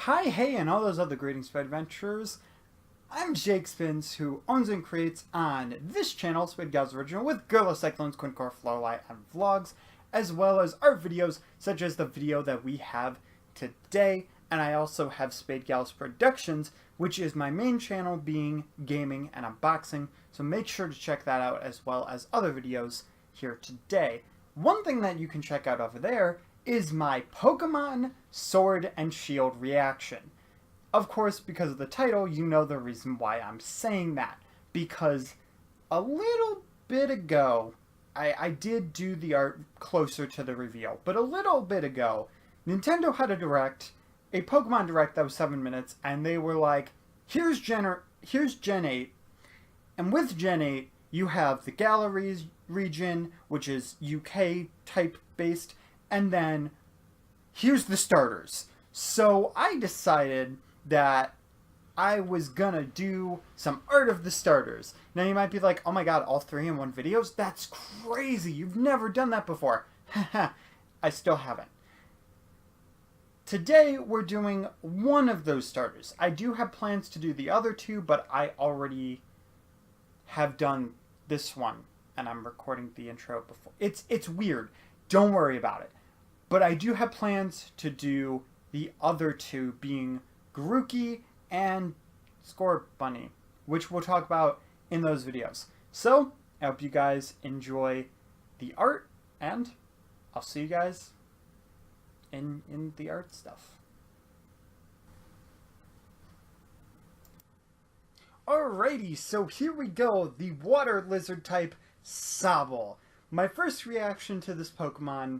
Hi, hey, and all those other greetings for adventurers. I'm Jake Spins, who owns and creates on this channel, Spade Gals Original, with Gorilla Cyclones, Quincore, Flowlight, and vlogs, as well as art videos, such as the video that we have today. And I also have Spade Gals Productions, which is my main channel, being gaming and unboxing, so make sure to check that out, as well as other videos here today. One thing that you can check out over there is my Pokemon Sword and Shield reaction. Of course, because of the title, you know the reason why I'm saying that. Because a little bit ago, I did do the art closer to the reveal, but a little bit ago, Nintendo had a direct, a Pokemon Direct that was 7 minutes, and they were like, here's Gen 8, and with Gen 8, you have the Galleries region, which is UK type based, and then here's the starters. So I decided that I was gonna do some art of the starters. Now you might be like, oh my god, all 3 in one videos? That's crazy, you've never done that before. Haha, I still haven't. Today we're doing one of those starters. I do have plans to do the other 2, but I already have done this one, and I'm recording the intro before. It's weird. Don't worry about it. But I do have plans to do the other 2, being Grookey and Scorbunny, which we'll talk about in those videos. So, I hope you guys enjoy the art, and I'll see you guys in the art stuff. Alrighty, so here we go, the water lizard type Sobble. My first reaction to this Pokemon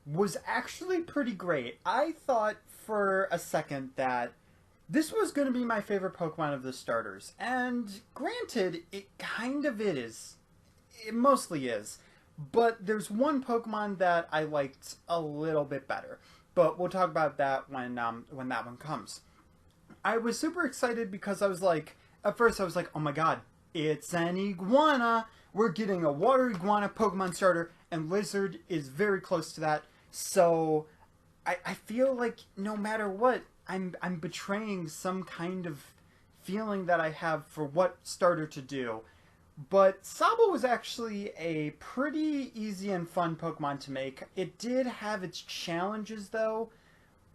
was actually pretty great. I thought for a second that this was going to be my favorite Pokemon of the starters, and granted, it kind of is. It mostly is. But there's one Pokemon that I liked a little bit better. But we'll talk about that when that one comes. I was super excited because I was like, at first I was like, oh my god, it's an iguana! We're getting a water iguana Pokemon starter, and lizard is very close to that. So I feel like no matter what, I'm betraying some kind of feeling that I have for what starter to do. But Sobble was actually a pretty easy and fun Pokemon to make. It did have its challenges though.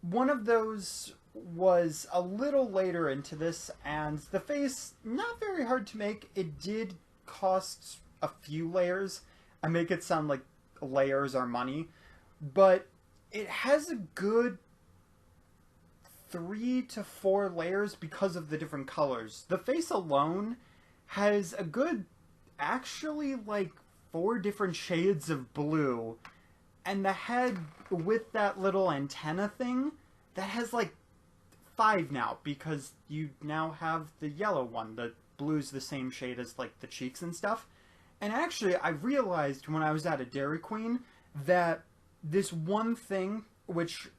One of those was a little later into this, and the face, not very hard to make. It did cost a few layers. I make it sound like layers are money, but it has a good 3 to 4 layers because of the different colors. The face alone has a good, actually, like 4 different shades of blue, and the head with that little antenna thing, that has like 5 now, because you now have the yellow one. The blue's the same shade as like the cheeks and stuff. And actually, I realized when I was at a Dairy Queen that this one thing, which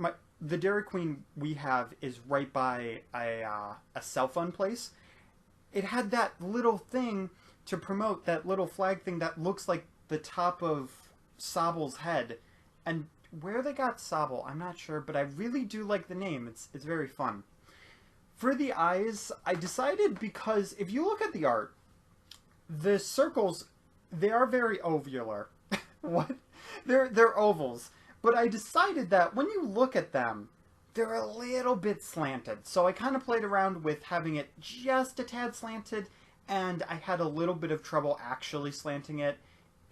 the Dairy Queen we have is right by a cell phone place. It had that little thing to promote, that little flag thing that looks like the top of Sobble's head. And where they got Sobble, I'm not sure, but I really do like the name. It's very fun. For the eyes, I decided, because if you look at the art, the circles, they are very ovular. What? They're ovals. But I decided that when you look at them, they're a little bit slanted. So I kind of played around with having it just a tad slanted, and I had a little bit of trouble actually slanting it.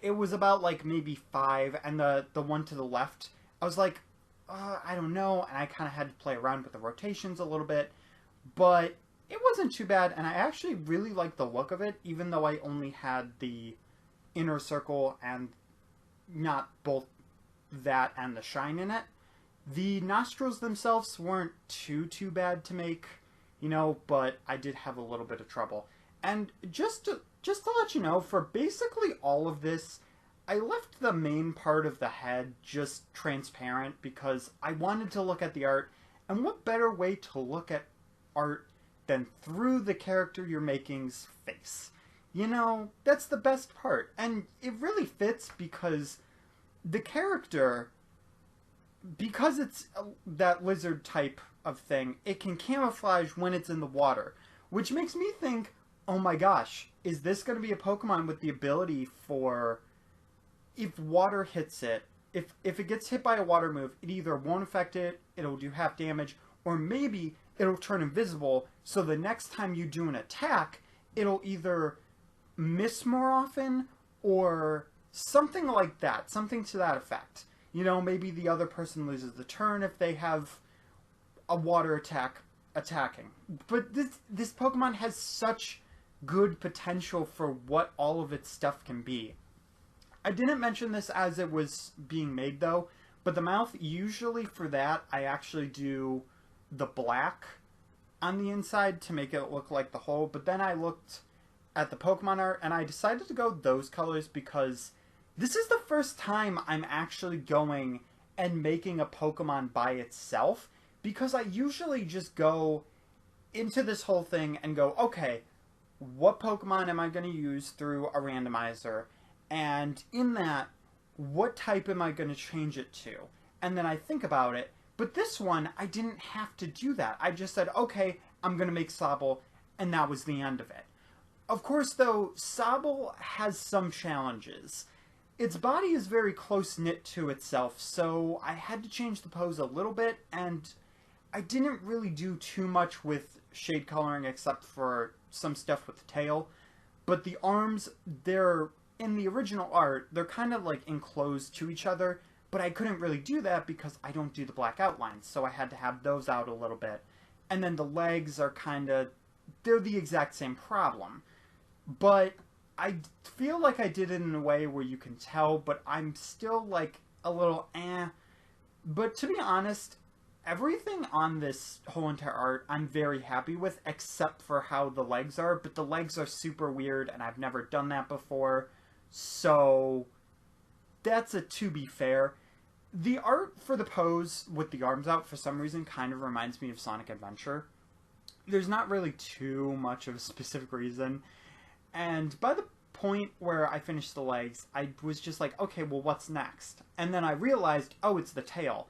It was about like maybe 5, and the one to the left, I was like, I don't know, and I kind of had to play around with the rotations a little bit. But it wasn't too bad, and I actually really liked the look of it, even though I only had the inner circle and not both that and the shine in it. The nostrils themselves weren't too bad to make, you know, but I did have a little bit of trouble. And just to let you know, for basically all of this, I left the main part of the head just transparent because I wanted to look at the art, and what better way to look at art than through the character you're making's face? You know, that's the best part, and it really fits because the character, because it's that lizard type of thing, it can camouflage when it's in the water. Which makes me think, oh my gosh, is this going to be a Pokemon with the ability for, if water hits it, if it gets hit by a water move, it either won't affect it, it'll do half damage, or maybe it'll turn invisible, so the next time you do an attack, it'll either miss more often, or something like that, something to that effect. You know, maybe the other person loses the turn if they have a water attack attacking. But this Pokemon has such good potential for what all of its stuff can be. I didn't mention this as it was being made, though, but the mouth, usually for that, I actually do the black on the inside to make it look like the hole, but then I looked at the Pokemon art, and I decided to go those colors because this is the first time I'm actually going and making a Pokemon by itself, because I usually just go into this whole thing and go, okay, what Pokemon am I going to use through a randomizer? And in that, what type am I going to change it to? And then I think about it. But this one, I didn't have to do that. I just said, okay, I'm going to make Sobble, and that was the end of it. Of course, though, Sobble has some challenges. Its body is very close-knit to itself, so I had to change the pose a little bit, and I didn't really do too much with shade coloring except for some stuff with the tail. But the arms, they're, in the original art, they're kind of like enclosed to each other, but I couldn't really do that because I don't do the black outlines, so I had to have those out a little bit. And then the legs are kind of, they're the exact same problem. But I feel like I did it in a way where you can tell, but I'm still like a little eh. But to be honest, everything on this whole entire art I'm very happy with, except for how the legs are. But the legs are super weird, and I've never done that before. So that's a to be fair. The art for the pose with the arms out, for some reason, kind of reminds me of Sonic Adventure. There's not really too much of a specific reason. And by the point where I finished the legs, I was just like, okay, well, what's next? And then I realized, oh, it's the tail.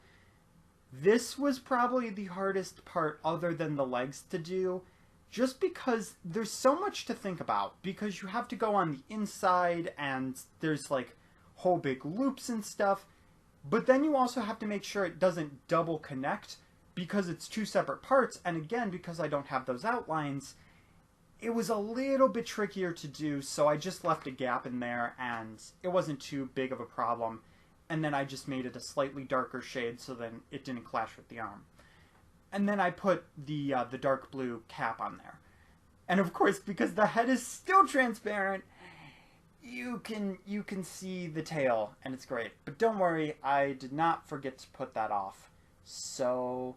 This was probably the hardest part other than the legs to do, just because there's so much to think about. Because you have to go on the inside, and there's like whole big loops and stuff. But then you also have to make sure it doesn't double connect, because it's two separate parts. And again, because I don't have those outlines, it was a little bit trickier to do, so I just left a gap in there, and it wasn't too big of a problem. And then I just made it a slightly darker shade so then it didn't clash with the arm. And then I put the dark blue cap on there. And of course, because the head is still transparent, you can see the tail, and it's great. But don't worry, I did not forget to put that off. So,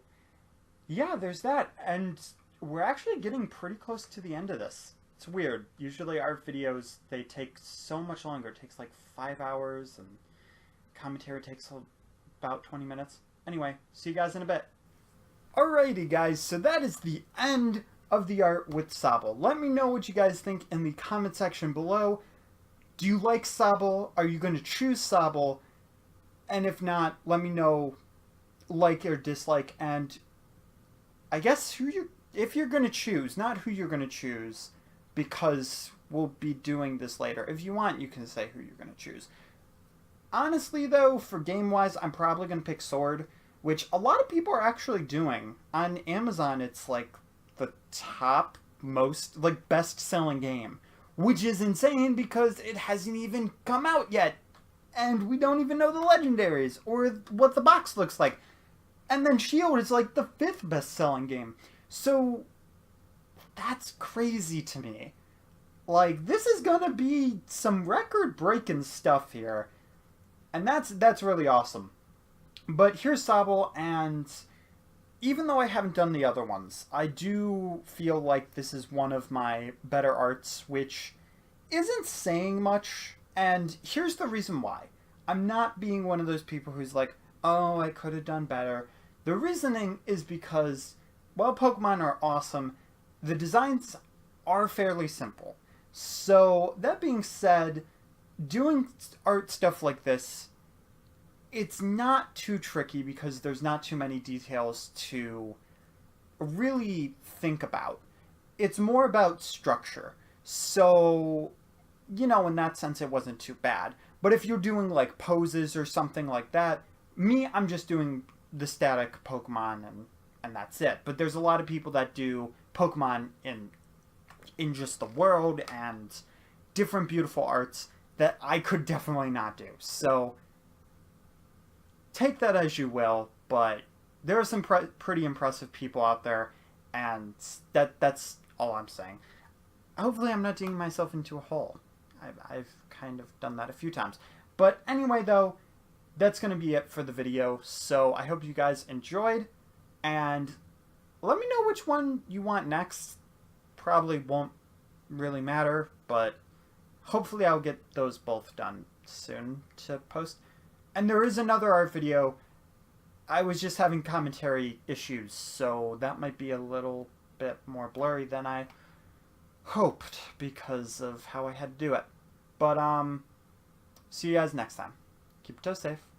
yeah, there's that. And we're actually getting pretty close to the end of this. It's weird. Usually our videos, they take so much longer. It takes like 5 hours, and commentary takes about 20 minutes. Anyway, see you guys in a bit. Alrighty guys, so that is the end of the art with Sobble. Let me know what you guys think in the comment section below. Do you like Sobble? Are you going to choose Sobble? And if not, let me know like or dislike, and I guess if you're going to choose, not who you're going to choose, because we'll be doing this later. If you want, you can say who you're going to choose. Honestly, though, for game-wise, I'm probably going to pick Sword, which a lot of people are actually doing. On Amazon, it's like the top most, like, best-selling game, which is insane because it hasn't even come out yet, and we don't even know the legendaries or what the box looks like. And then Shield is like the 5th best-selling game. So, that's crazy to me. Like, this is gonna be some record-breaking stuff here. And that's really awesome. But here's Sobble, and even though I haven't done the other ones, I do feel like this is one of my better arts, which isn't saying much. And here's the reason why. I'm not being one of those people who's like, oh, I could have done better. The reasoning is because, while Pokemon are awesome, the designs are fairly simple. So, that being said, doing art stuff like this, it's not too tricky because there's not too many details to really think about. It's more about structure. So, you know, in that sense, it wasn't too bad. But if you're doing like poses or something like that, I'm just doing the static Pokemon and that's it. But there's a lot of people that do Pokemon in just the world and different beautiful arts that I could definitely not do. So take that as you will, but there are some pretty impressive people out there, and that's all I'm saying. Hopefully I'm not digging myself into a hole. I've kind of done that a few times. But anyway, though, that's going to be it for the video. So I hope you guys enjoyed, and let me know which one you want next. Probably won't really matter, but hopefully I'll get those both done soon to post. And there is another art video. I was just having commentary issues, so that might be a little bit more blurry than I hoped because of how I had to do it. But, see you guys next time. Keep your toes safe.